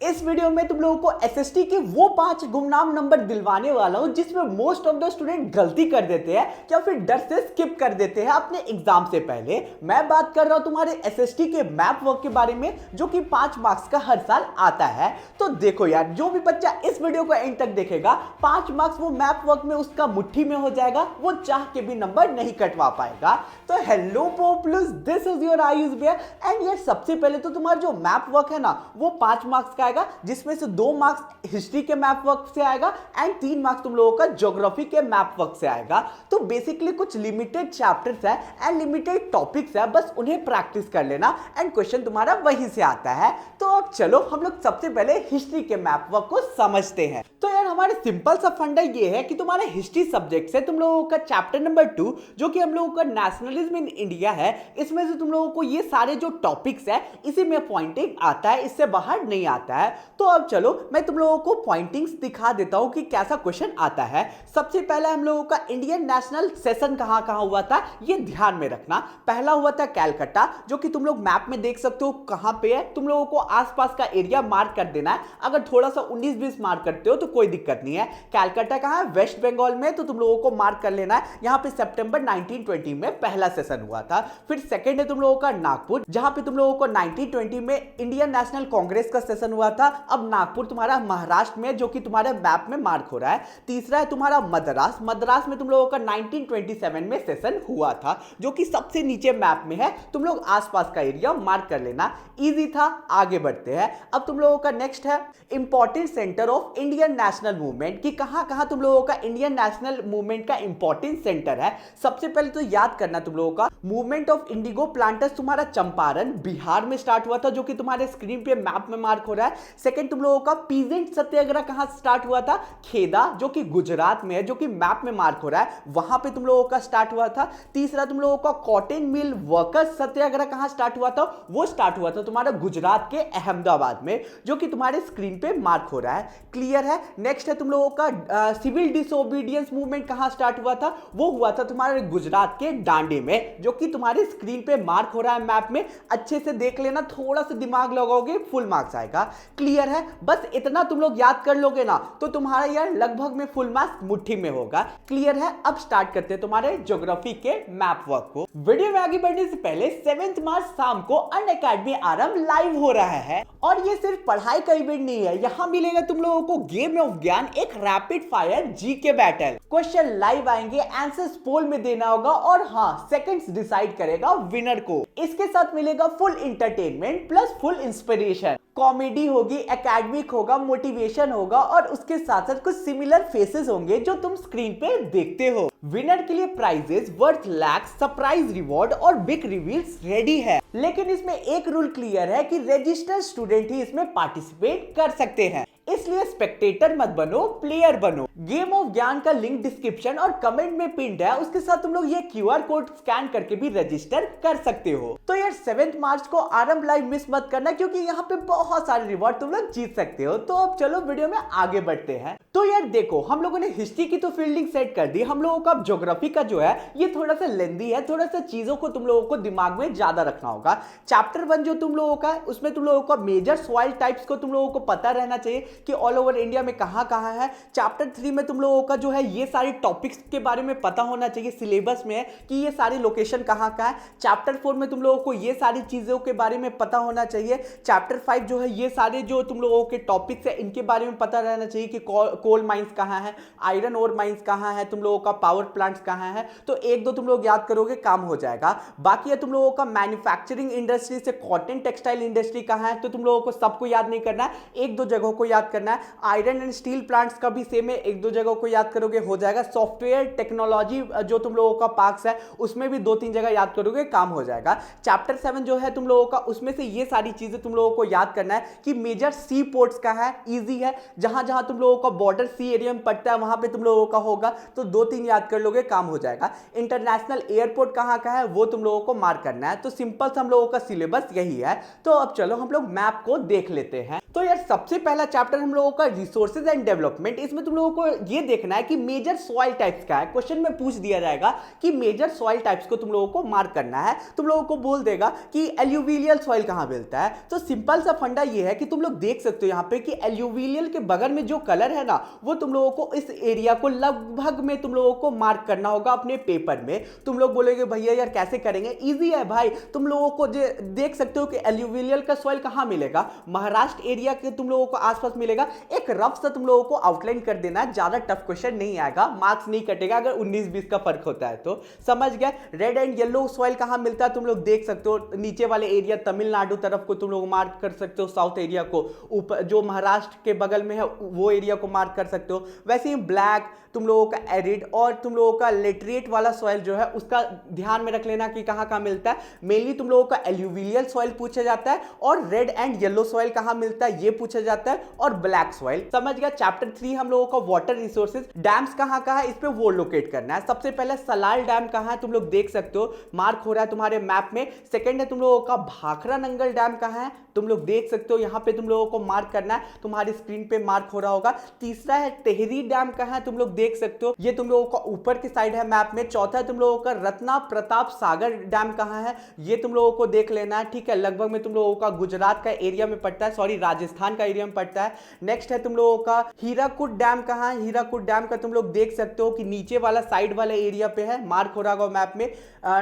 इस वीडियो में तुम लोगों को एसएसटी के वो 5 गुमनाम नंबर दिलवाने वाला हूं जिसमें मोस्ट ऑफ द स्टूडेंट गलती कर देते हैं या फिर डर से स्किप कर देते हैं अपने एग्जाम से पहले। मैं बात कर रहा हूं तुम्हारे एसएसटी के मैप वर्क के बारे में जो कि 5 मार्क्स का हर साल आता है। तो देखो यार, जो भी बच्चा इस वीडियो को एंड तक देखेगा 5 मार्क्स वो मैप वर्क में उसका मुट्ठी में हो जाएगा, वो चाह के भी नंबर नहीं कटवा पाएगा। तो hello peoples, this is your Ayush बेयर एंड ये सबसे पहले तो तुम्हारा जो मैप वर्क है ना वो 5 मार्क्स का आएगा, जिसमें से 2 मार्क्स हिस्ट्री के मैप वर्क से आएगा एंड 3 मार्क्स तुम लोगों का ज्योग्राफी के मैप वर्क से आएगा। तो बेसिकली कुछ लिमिटेड चैप्टर्स है एंड लिमिटेड टॉपिक्स है, बस उन्हें प्रैक्टिस कर लेना एंड क्वेश्चन तुम्हारा वहीं से आता है। तो अब चलो हम लोग सबसे पहले हिस्ट्री के मैप वर्क को समझते हैं। तो यार हमारे सिंपल सा फंडा ये है कि तुम्हारे हिस्ट्री सब्जेक्ट से तुम लोगों का चैप्टर नंबर 2 जो कि हम लोगों का नेशनलिज्म इन इंडिया है, इसमें से तुम लोगों को ये सारे जो टॉपिक्स है इसी में पॉइंटिंग आता है, इससे बाहर नहीं आता है। तो अब चलो मैं तुम लोगों को पॉइंटिंग्स दिखा देता हूं कि कैसा क्वेश्चन आता है। सबसे पहला हम लोगों का इंडियन नेशनल सेशन कहां कहां हुआ था ये ध्यान में रखना। पहला हुआ था कैलकाटा, जो कि तुम लोग मैप में देख सकते हो कहां पे है। तुम लोगों को आसपास का एरिया मार्क कर देना है, अगर थोड़ा सा 19-20 मार्क करते हो तो कोई दिक्कत नहीं है। कैलकाटा कहां है? वेस्ट बंगाल में, तो तुम लोगों को मार्क कर लेना है। यहां पे सितंबर 1920 में पहला सेशन हुआ था। फिर सेकंड है तुम लोगों का नागपुर, जहां पे तुम लोगों को 1920 में इंडियन नेशनल कांग्रेस का सेशन हुआ था। अब नागपुर तुम्हारा महाराष्ट्र में, जो कि तुम्हारे मैप में मार्क हो रहा है। तीसरा है तुम्हारा मद्रास, मद्रास में तुम लोगों का 1927 में सेशन हुआ था, जो कि सबसे नीचे मैप में है। तुम लोग आसपास का एरिया मार्क कर लेना, इजी था। आगे बढ़ते हैं। अब तुम लोगों का नेक्स्ट है important centre of Indian national movement, कि कहां कहां तुम लोगों का इंडियन नेशनल मूवमेंट का इंपॉर्टेंट सेंटर है। सबसे पहले तो याद करना तुम लोगों का मूवमेंट ऑफ इंडिगो प्लांटर्स तुम्हारा चंपारण बिहार में स्टार्ट हुआ था, जो कि तुम्हारे स्क्रीन पे मैप में मार्क हो रहा है। सेकंड तुम लोगों का पीजेंट सत्याग्रह कहां स्टार्ट हुआ था? खेदा, जो कि गुजरात में है, जो कि मैप में मार्क हो रहा है, वहां पे तुम लोगों का स्टार्ट हुआ था। तीसरा तुम लोगों का कॉटन मिल वर्कर्स सत्याग्रह कहां स्टार्ट हुआ था? वो स्टार्ट हुआ था तुम्हारा गुजरात के अहमदाबाद में, जो कि तुम्हारे स्क्रीन पे मार्क हो रहा है। क्लियर है। नेक्स्ट है तुम लोगों का सिविल डिसोबीडियंस मूवमेंट कहां स्टार्ट हुआ था? वो हुआ था तुम्हारे गुजरात के डांडी में, जो कि तुम्हारे स्क्रीन पे मार्क हो रहा है मैप में। अच्छे से देख लेना, थोड़ा सा दिमाग लगाओगे फुल मार्क्स आएगा। क्लियर है। बस इतना तुम लोग याद कर लोगे ना तो तुम्हारा यार लगभग में फुल मार्क्स मुट्ठी में होगा। क्लियर है। अब स्टार्ट करते हैं तुम्हारे ज्योग्राफी के मैप वर्क को। वीडियो में आगे बढ़ने से पहले 7 मार्च शाम को अनअकैडमी आरंभ लाइव हो रहा है, और ये सिर्फ पढ़ाई का इवेंट नहीं है। यहां मिलेगा तुम लोगों को गेम ऑफ ज्ञान, एक rapid fire GK battle, question live आएंगे, आंसर्स पोल में देना होगा और हाँ सेकंड्स डिसाइड करेगा विनर को। इसके साथ मिलेगा full entertainment plus full inspiration, comedy होगी, एकेडमिक होगा, मोटिवेशन होगा और उसके साथ साथ कुछ सिमिलर फेसेस होंगे जो तुम स्क्रीन पे देखते हो। विनर के लिए prices worth lakhs, surprise reward और बिग रिवील्स रेडी है। लेकिन इसमें एक रूल क्लियर है कि रजिस्टर्ड स्टूडेंट ही इसमें पार्टिसिपेट कर सकते हैं, इसलिए स्पेक्टेटर मत बनो, प्लेयर बनो। गेम ऑफ ज्ञान का लिंक डिस्क्रिप्शन और कमेंट में पिन्ड है, उसके साथ तुम लोग ये क्यूआर कोड स्कैन करके भी रजिस्टर कर सकते हो। तो यार 7 मार्च को आरंभ लाइव मिस मत करना, क्योंकि यहाँ पे बहुत सारे रिवॉर्ड तुम लोग जीत सकते हो। तो अब चलो वीडियो में आगे बढ़ते हैं। तो यार देखो, हम लोगों ने हिस्ट्री की तो फील्डिंग सेट कर दी, हम लोगों का ज्योग्राफी का जो है ये थोड़ा सा लेंदी है, थोड़ा सा चीजों को तुम लोगों को दिमाग में ज्यादा रखना होगा। चैप्टर 1 जो तुम लोगों का, उसमें तुम लोगों का मेजर सॉइल टाइप्स को तुम लोगों को पता रहना चाहिए कि ऑल ओवर इंडिया में कहां कहां है। चैप्टर 3 में तुम लोगों का जो है ये सारी टॉपिक्स के बारे में पता होना चाहिए, सिलेबस में है कि ये सारी लोकेशन कहां कहां है। चैप्टर 4 में तुम लोगों को ये सारी चीजों के बारे में पता होना चाहिए। चैप्टर 5 जो है ये सारे जो तुम लोगों के टॉपिक्स है इनके बारे में पता रहना चाहिए कि कोल माइंस कहां है, आयरन ओर माइंस कहां है, तुम लोगों का पावर प्लांट्स कहां है। तो 1-2 तुम लोग याद करोगे काम हो जाएगा। बाकी है तुम लोगों का मैन्युफैक्चरिंग इंडस्ट्री से कॉटन टेक्सटाइल इंडस्ट्री कहां है, तो तुम लोगों को सबको याद नहीं करना है, 1-2 जगहों को याद करना है। आयरन एंड स्टील प्लांट्स का भी सेम है, 1-2 जगहों को याद करोगे हो जाएगा। सॉफ्टवेयर टेक्नोलॉजी जो तुम लोगों का पार्क्स है उसमें भी 2-3 जगह याद करोगे काम हो जाएगा। चैप्टर 7 जो है तुम लोगों का, उसमें से ये सारी चीजें तुम लोगों को याद करना है कि मेजर सी पोर्ट्स का है, इजी है। जहां जहां तुम लोगों का बॉर्डर सी एरिया में पड़ता है वहां पे तुम लोगों का होगा, तो 2-3 याद कर लोगे काम हो जाएगा। इंटरनेशनल एयरपोर्ट कहां का है वो तुम लोगों को मार्क करना है। तो सिंपल सा हम लोगों का सिलेबस यही है। तो अब चलो हम लोग मैप को देख लेते हैं। तो यार सबसे पहला चैप्टर हम लोगों का रिसोर्सेज एंड डेवलपमेंट, इसमें तुम लोगों को ये देखना है कि मेजर सॉइल टाइप्स क्या है। क्वेश्चन में पूछ दिया जाएगा कि मेजर सॉइल टाइप्स को तुम लोगों को मार्क करना है। तुम लोगों को बोल देगा कि एल्यूविलियल सॉइल कहां मिलता है। तो सिंपल सा फंडा ये है कि तुम लोग देख सकते हो यहां पे कि एल्यूविलियल के बगल में जो कलर है ना, वो तुम लोगों को इस एरिया को लगभग में तुम लोगों को मार्क करना होगा अपने पेपर में। तुम लोग बोलेगे भैया यार कैसे करेंगे, इजी है भाई। तुम लोगों को देख सकते हो कि एल्यूविलियल का सॉइल कहां मिलेगा, महाराष्ट्र एरिया के तुम लोगों को आसपास मिलेगा। एक रफ सा तुम लोगों को आउटलाइन कर देना है, ज्यादा टफ क्वेश्चन नहीं आएगा, मार्क्स नहीं कटेगा अगर 19-20 का फर्क होता है तो। समझ गए। रेड एंड येलो सॉइल कहां मिलता है तुम लोग देख सकते हो, नीचे वाले एरिया तमिलनाडु तरफ को तुम लोग मार्क कर सकते हो, साउथ एरिया को, ऊपर जो महाराष्ट्र के बगल में है वो एरिया को मार्क कर सकते हो। वैसे ही ब्लैक तुम लोगों का एरिड और तुम लोगों का लेटरेट वाला सॉइल जो है उसका ध्यान में रख लेना कि कहां कहां मिलता है। मेनली तुम लोगों का एल्यूविलियल सॉइल पूछा जाता है, और रेड एंड येलो सॉइल कहां मिलता है ये पूछा जाता है, और ब्लैक सॉइल। समझ गया। चैप्टर 3 हम लोगों का वाटर रिसोर्सेज, डैम्स कहां कहां है इस पे वो लोकेट करना है। सबसे पहले सलाल डैम कहां है तुम लोग देख सकते हो, मार्क हो रहा है तुम्हारे मैप में। सेकंड है तुम लोगों का भाखरा नंगल डैम कहां है तुम लोग देख सकते हो, यहां पे तुम लोगों को मार्क करना है, तुम्हारी स्क्रीन पे मार्क हो रहा होगा। तीसरा है टेहरी डैम कहां है तुम लोग देख सकते हो, ये तुम लोगों का ऊपर की साइड है मैप में। चौथा है तुम लोगों का रत्ना प्रताप सागर डैम कहां है, ये तुम लोगों को देख लेना है। ठीक है, लगभग में तुम लोगों का गुजरात का एरिया में पड़ता है, सॉरी राजस्थान का एरिया में पड़ता है। नेक्स्ट है तुम लोगों का हीराकुड डैम कहां है, हीराकुड डैम का तुम लोग देख सकते हो कि नीचे वाला साइड वाला एरिया पे है, मार्क हो रहा होगा मैप में।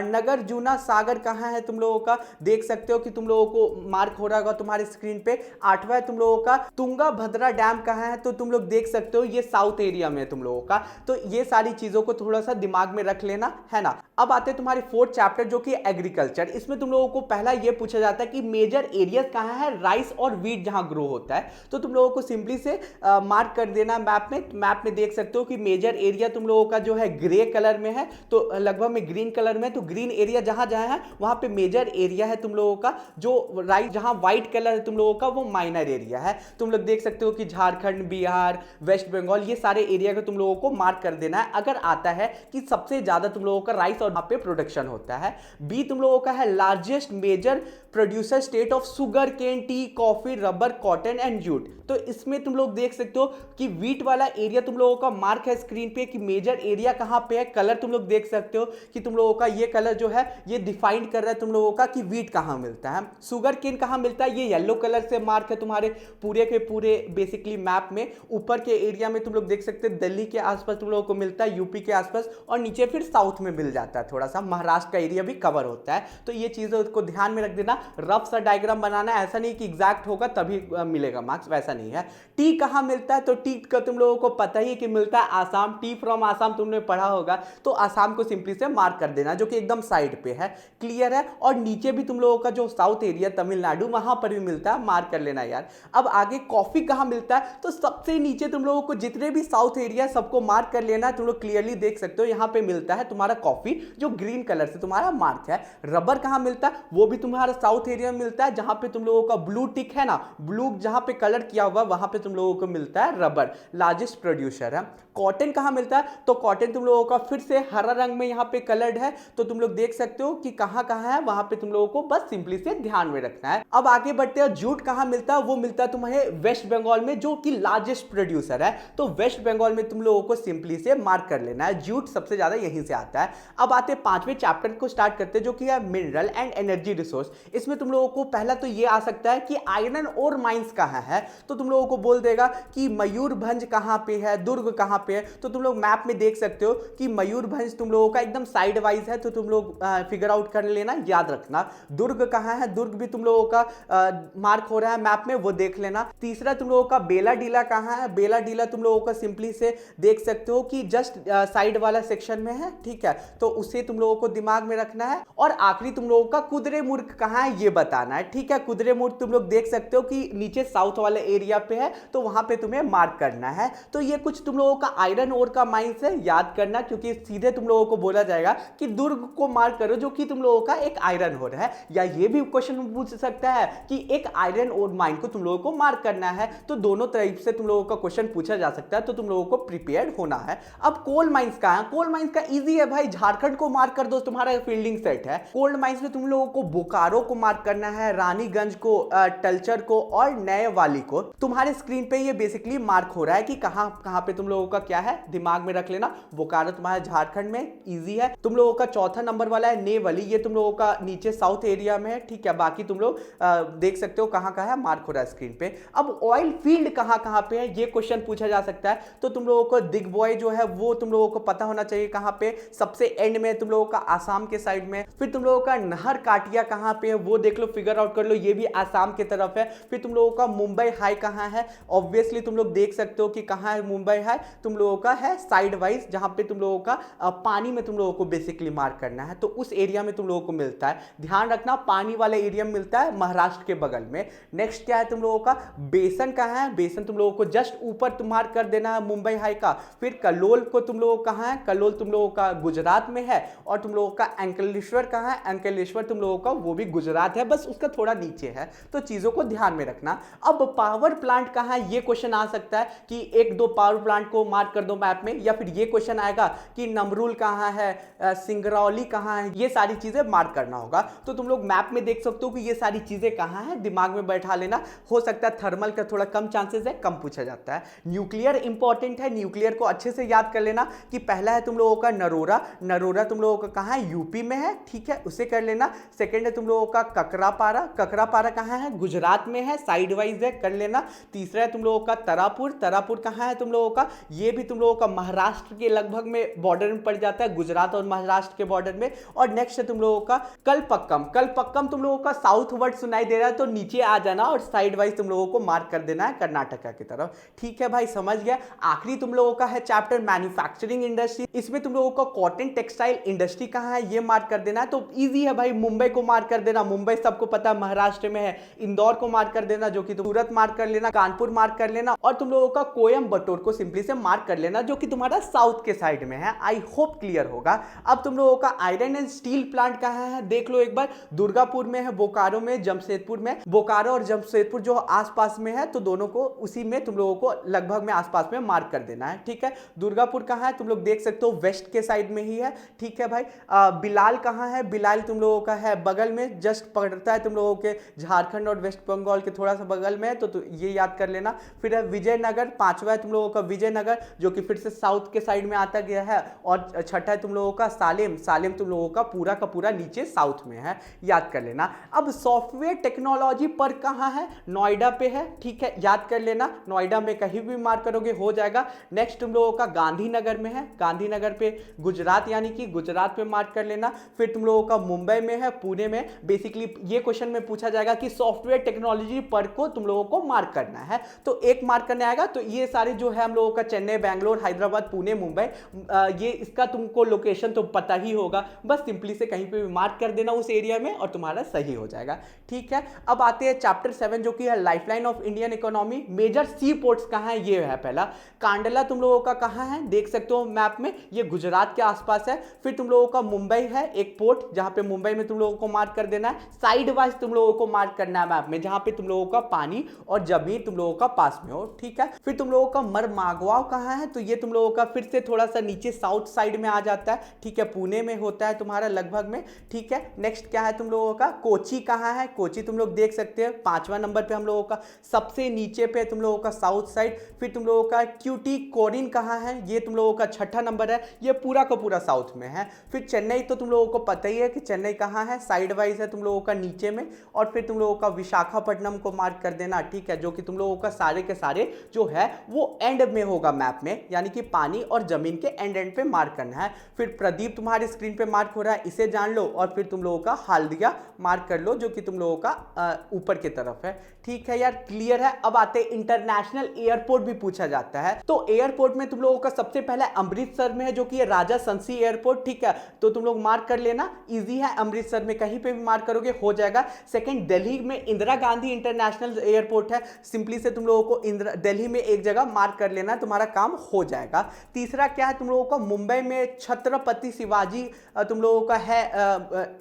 नगर जूना सागर कहां है तुम लोगों का देख सकते हो कि तुम लोगों को मार्क हो रहा होगा तुम्हारी स्क्रीन पे। आठवां है तुम लोगों का तुंगा भद्रा डैम कहां है, तो तुम लोग देख सकते हो ये साउथ एरिया में है तुम लोगों का। तो ये सारी चीजों को थोड़ा सा दिमाग में रख लेना है ना। अब आते हैं तुम्हारे फोर्थ चैप्टर जो कि एग्रीकल्चर। इसमें तुम लोगों को पहला ये पूछा जाता है कि मेजर एरियाज कहां है राइस और वीट जहां ग्रो होता है। तो तुम लोगों को सिंपली से मार्क कर देना मैप में। मैप में देख सकते हो कि मेजर एरिया तुम लोगों का जो है ग्रे कलर में है, तो लगभग में ग्रीन कलर में, तो ग्रीन एरिया जहां जहां है वहां पे मेजर एरिया है तुम लोगों का। जो राइस जहां व्हाइट कलर है तुम लोगों का वो माइनर एरिया है। तुम लोग देख सकते हो कि झारखंड, बिहार, वेस्ट बंगाल, ये सारे एरिया को तुम लोगों को मार्क कर देना है। अगर आता है कि सबसे ज्यादा तुम लोगों का राइस और वहां पे प्रोडक्शन होता है। बी तुम लोगों का है largest major producer state of sugar cane, tea, coffee, rubber, cotton and jute. तो इसमें तुम लोग देख सकते हो कि वीट वाला एरिया तुम लोगों का मार्क है स्क्रीन पे कि मेजर एरिया कहां पे है। कलर तुम लोग देख सकते हो कि तुम लोगों का ये कलर जो है ये डिफाइन कर रहा है तुम लोगों का कि वीट कहां मिलता है। सुगर केन कहां मिलता है, ये येलो कलर से मार्क है तुम्हारे पूरे के पूरे बेसिकली मैप में। ऊपर के एरिया में तुम लोग देख सकते हो दिल्ली के आसपास तुम लोगों को मिलता है, यूपी के आसपास, और नीचे फिर साउथ में मिल जाता है, थोड़ा सा महाराष्ट्र का एरिया भी कवर होता है। तो ये चीजों को ध्यान में रख देना। रफ सा डायग्राम बनाना, ऐसा नहीं कि एग्जैक्ट होगा तभी मिलेगा मार्क्स, वैसा नहीं है। टी कहां मिलता है, तो टी का तुम लोगों को पता ही कि मिलता है आसाम। टी फ्रॉम आसाम तुमने पढ़ा होगा, तो आसाम को सिंपली से मार्क कर देना जो कि एकदम साइड पे है। क्लियर है। और नीचे भी तुम लोगों का जो साउथ एरिया तमिलनाडु वहां पर भी मिलता है, मार्क कर लेना यार। अब आगे कॉफी कहां मिलता है, तो सबसे नीचे तुम लोगों को जितने भी साउथ एरिया सबको मार्क कर लेना है। तुम लोग क्लियरली देख सकते हो यहां पे मिलता है तुम्हारा कॉफी जो ग्रीन कलर से तुम्हारा मार्क है। रबर कहां मिलता है, वो भी तुम्हारा साउथ एरिया में मिलता है, जहां पे तुम लोगों का ब्लू टिक है ना, ब्लू जहां पे कलर किया हुआ वहां पे तुम लोगों को मिलता है रबर, लार्जेस्ट प्रोड्यूसर है। कॉटन कहां मिलता है, तो कॉटन तुम लोगों का फिर से हरा रंग में यहां पे कलर्ड है, तो तुम लोग देख सकते हो कि कहां कहां है, वहां पे तुम लोगों को बस सिंपली से ध्यान में रखना है। अब आगे बढ़ते हैं। जूट कहां मिलता है, वो मिलता है तुम्हें वेस्ट बंगाल में जो कि लार्जेस्ट प्रोड्यूसर है। तो वेस्ट बंगाल में तुम लोगों को सिंपली से मार्क कर लेना है, जूट सबसे ज्यादा यहीं से आता है। अब आते पांचवें चैप्टर को स्टार्ट करते हैं जो कि है मिनरल एंड एनर्जी रिसोर्स। इसमें तुम लोगों को पहला तो ये आ सकता है कि आयरन और माइंस कहां है, तो तुम लोगों को बोल देगा कि मयूरभंज कहां पे है, दुर्ग कहां पे है। तो तुम लोग मैप में देख सकते हो कि मयूरभंज तुम लोगों का एकदम साइड वाइज है, तो तुम लोग फिगर आउट कर लेना, याद रखना। दुर्ग कहां है, दुर्ग भी तुम लोगों का मार्क हो रहा है मैप में, वो देख लेना। तीसरा तुम लोगों का बेला डीला कहां है, बेला डीला तुम लोगों का सिंपली से देख सकते हो कि जस्ट साइड वाला सेक्शन में है, ठीक है, तो उसे तुम लोगों को दिमाग में रखना है। और आखिरी तुम लोगों का कुद्रेमुर्ग कहां है ये बताना है, ठीक है। कुद्रेमुर्ग तुम लोग देख सकते हो कि नीचे साउथ वाले एरिया पे है, तो वहां पे तुम्हें मार्क करना है। तो ये कुछ तुम लोगों का आयरन ओर का माइंस है, याद करना, क्योंकि सीधे तुम लोगों को बोला जाएगा कि दुर्ग को मार्क करो जो कि तुम लोगों का एक आयरन ओर है। या ये भी क्वेश्चन पूछ सकता है कि एक आयरन ओर माइन को तुम लोगों को मार्क करना है। तो दोनों तरफ से तुम लोगों का क्वेश्चन पूछा जा सकता है, तो तुम लोगों को प्रिपेयर्ड होना है। अब कोल माइंस कहां है, कोल माइंस का इजी है भाई, झारखंड को मार्क कर दो, तुम्हारा फील्डिंग सेट है। कोल्ड माइंस में तुम लोगों को बोकारो को मार्क करना है, रानीगंज को, टलचर को और नए वाली को। तुम्हारे स्क्रीन पे ये बेसिकली मार्क हो रहा है कि कहां कहां पे तुम लोगों का क्या है, दिमाग में रख लेना। बोकारो तुम्हारा झारखंड में, इजी है। तुम लोगों का चौथा नंबर वाला है नेवली, ये तुम लोगों का नीचे साउथ एरिया में है, ठीक है। बाकी तुम लोग देख सकते हो कहां कहां है, मार्क हो रहा है स्क्रीन पे। अब ऑयल फील्ड कहां कहां पे है, ये क्वेश्चन पूछा जा सकता है। तो तुम लोगों को दिग्बॉय जो है वो तुम लोगों को पता होना चाहिए कहां पे, सबसे एंड में तुम लोगों का आसाम के साइड में। फिर तुम लोगों का नहर काटिया कहां पे है वो देख लो, फिगर आउट कर लो, ये भी आसाम की तरफ है। फिर तुम लोगों का मुंबई हाई कहां है, ऑब्वियसली तुम लोग देख सकते हो कि कहां है मुंबई हाई, तुम लोगों का है साइड वाइज, जहां पे तुम लोगों का पानी में तुम लोगों को बेसिकली मार्क करना है, तो उस एरिया में तुम लोगों को मिलता है। ध्यान रखना पानी वाले एरिया में मिलता है, महाराष्ट्र के बगल में। नेक्स्ट क्या है तुम लोगों का, बेसन कहां है, बेसन तुम लोगों को जस्ट ऊपर तुम मार्क कर देना है मुंबई हाई का। फिर कलोल को तुम लोगों कहां है, कलोल तुम लोगों का गुजरात में है। और तुम लोगों का अंकलेश्वर कहां है, अंकलेश्वर तुम लोगों का वो भी गुजरात है, बस उसका थोड़ा नीचे है। तो चीजों को ध्यान में रखना। अब पावर प्लांट कहां है, ये क्वेश्चन आ सकता है कि एक दो पावर प्लांट को मार्क कर दो मैप में, या फिर ये क्वेश्चन आएगा कि नमरूल कहां है, सिंगरौली कहां है, ये सारी चीजें मार्क करना होगा। तो तुम लोग मैप में देख सकते हो कि ये सारी चीजें कहां है, दिमाग में बैठा लेना। हो सकता है थर्मल का थोड़ा कम चांसेस है, कम पूछा जाता है। न्यूक्लियर इंपॉर्टेंट है, न्यूक्लियर को अच्छे से याद कर लेना कि पहला है तुम लोगों का नरोरा, नरोरा तुम लोगों का कहां है, यूपी में है, ठीक है, उसे कर लेना। सेकंड है तुम लोगों का ककरापारा, ककरापारा कहां है, गुजरात में है, साइड वाइज है, कर लेना। तीसरा है तुम लोगों का तरापुर, तरापुर कहां है तुम लोगों का, ये भी तुम लोगों का महाराष्ट्र के लगभग में बॉर्डर में पड़ जाता है, गुजरात और महाराष्ट्र के बॉर्डर में। और नेक्स्ट है तुम लोगों का कलपक्कम, कलपक्कम तुम लोगों का साउथ वर्ड सुनाई दे रहा है तो नीचे आ जाना और साइड वाइज तुम लोगों को मार्क कर देना है कर्नाटका की तरफ, ठीक है भाई, समझ गया। आखिरी तुम लोगों का है चैप्टर मैन्युफैक्चरिंग इंडस्ट्री, इसमें तुम लोगों का कॉटन टेक्सटाइल इंडस्ट्री कहां है ये मार्क कर देना है। तो इजी है भाई, मुंबई को मार्क कर देना, मुंबई सबको पता है महाराष्ट्र में है। इंदौर को मार्क कर देना, जो कि सूरत मार्क कर लेना, कानपुर मार्क कर लेना। और तुम लोगों का कोयम्बटूर को सिंपली से मार्क कर लेना, जो कि तुम्हारा साउथ के साइड में है। आई होप क्लियर होगा। अब तुम लोगों का आयरन एंड स्टील प्लांट कहां है देख लो एक बार, दुर्गापुर में है, बोकारो में, जमशेदपुर में। बोकारो और जमशेदपुर जो आसपास में है, तो दोनों को उसी में तुम लोगों को लगभग में आसपास में मार्क कर देना है, ठीक है। दुर्गापुर कहां है तुम लोग देख सकते हो, वेस्ट के साइड में ही है, ठीक है भाई। बिलाल कहां है, बिलाल तुम लोगों का है बगल में, जस्ट पड़ता है तुम लोगों के झारखंड और वेस्ट बंगाल के थोड़ा सा बगल में है, तो ये याद कर लेना। फिर है विजयनगर, पांचवा है तुम लोगों का विजयनगर, जो कि फिर से साउथ के साइड में आता गया है। और छठा है तुम लोगों का सालेम, सालेम तुम लोगों का पूरा नीचे साउथ में है, याद कर लेना। अब सॉफ्टवेयर टेक्नोलॉजी पर कहां है, नोएडा पे है, ठीक है, याद कर लेना। नोएडा में कहीं भी मार्क करोगे हो जाएगा। नेक्स्ट तुम लोगों का गांधीनगर में है, गांधीनगर पे गुजरात, यानी कि गुजरात पे मार्क कर लेना। फिर तुम लोगों का मुंबई में है, पुणे में। बेसिकली ये क्वेश्चन में पूछा जाएगा कि सॉफ्टवेयर टेक्नोलॉजी पर को तुम लोगों को मार्क करना है, तो एक मार्क करने आएगा। तो ये सारे जो है हम लोगों का चेन्नई, बैंगलोर, हैदराबाद, पुणे, मुंबई, ये इसका तुमको लोकेशन तो पता ही होगा, बस सिंपली से कहीं पे भी मार्क कर देना उस एरिया में और तुम्हारा सही हो जाएगा, ठीक है। अब आते हैं चैप्टर 7 जो कि है lifeline of Indian economy. Major sea ports कहां है, ये है पहला। कांडला तुम लोगों का कहां है देख सकते हो मैप में, ये गुजरात के आसपास है। फिर तुम लोगों का मुंबई है एक पोर्ट, जहां पे मुंबई में तुम लोगों को मार्क कर देना है। साइड वाइज तुम लोगों को मार्क करना है मैप में, जहां पे तुम लोगों का पानी और जमीन तुम लोगों का पास में हो, ठीक है। फिर तुम लोगों का मरमागवाव कहां है, तो ये तुम लोगों का फिर से थोड़ा सा नीचे साउथ साइड में आ जाता है, ठीक है, पुणे में होता है तुम्हारा लगभग में, ठीक है। नेक्स्ट क्या है तुम लोगों का, कोची कहां है, कोची तुम लोग देख सकते हैं 5वां नंबर पे हम लोगों का, सबसे नीचे पे तुम लोगों का साउथ साइड। फिर तुम लोगों का क्यूटी कोरिन कहां है, ये तुम लोगों का 6ठा नंबर है, ये पूरा का पूरा साउथ में है। फिर चेन्नई तो तुम लोगों को पता ही है कि चेन्नई कहां है, साइड वाइज है तुम लोगों का नीचे में। और फिर तुम लोगों का विशाखापट्टनम को मार्क कर देना, ठीक है, जो कि तुम लोगों का सारे के सारे जो है वो एंड में होगा मैप में, यानी कि पानी और जमीन के एंड पे मार्क करना है। फिर प्रदीप तुम्हारी स्क्रीन पे मार्क हो रहा है, इसे जान लो। और फिर तुम लोगों का हल्दिया मार्क कर लो, जो कि तुम लोगों का ऊपर की तरफ है, ठीक है यार, क्लियर है। अब आते इंटरनेशनल एयरपोर्ट भी पूछा जाता है, तो एयरपोर्ट में तुम लोगों का सबसे पहले अमृतसर में है, जो कि राजा संसी एयरपोर्ट, ठीक है, तो तुम लोग मार्क कर लेना, इजी है, अमृतसर में कहीं पे भी मार्क करोगे हो जाएगा। सेकंड दिल्ली में इंदिरा गांधी इंटरनेशनल एयरपोर्ट है, सिंपली से तुम लोगों को दिल्ली में एक जगह मार्क कर लेना, तुम्हारा काम हो जाएगा। तीसरा क्या है तुम लोगों का, मुंबई में छत्रपति शिवाजी तुम लोगों का है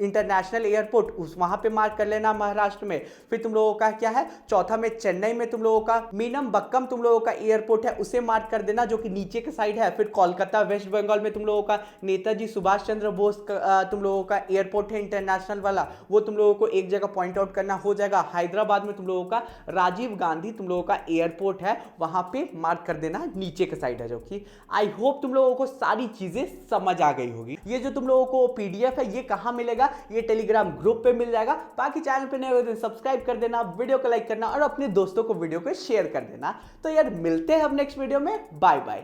इंटरनेशनल एयरपोर्ट, उस वहां पे मार्क कर लेना महाराष्ट्र में। फिर तुम लोगों का क्या है, चौथा में चेन्नई में तुम लोगों का मीनमबक्कम तुम लोगों का एयरपोर्ट है, उसे मार्क कर देना, जो कि नीचे के साइड है। फिर कोलकाता वेस्ट बंगाल में तुम लोगों का नेताजी सुभाष चंद्र बोस तुम लोगों का एयरपोर्ट है इंटरनेशनल वाला, वो तुम लोगों को एक जगह पॉइंट आउट करना हो जाएगा। हैदराबाद में तुम लोगों का राजीव गांधी तुम लोगों का एयरपोर्ट है, वहां पे मार्क कर देना, नीचे के साइड है जो कि। आई होप तुम लोगों को सारी चीजें समझ आ गई होगी। ये जो तुम लोगों को पीडीएफ है ये कहां मिलेगा, ये टेलीग्राम ग्रुप पे मिल जाएगा। बाकी चैनल पे नए हो तो सब्सक्राइब कर देना, वीडियो को लाइक करना और अपने दोस्तों को वीडियो को शेयर कर देना। तो यार मिलते हैं अब नेक्स्ट वीडियो में, बाय बाय।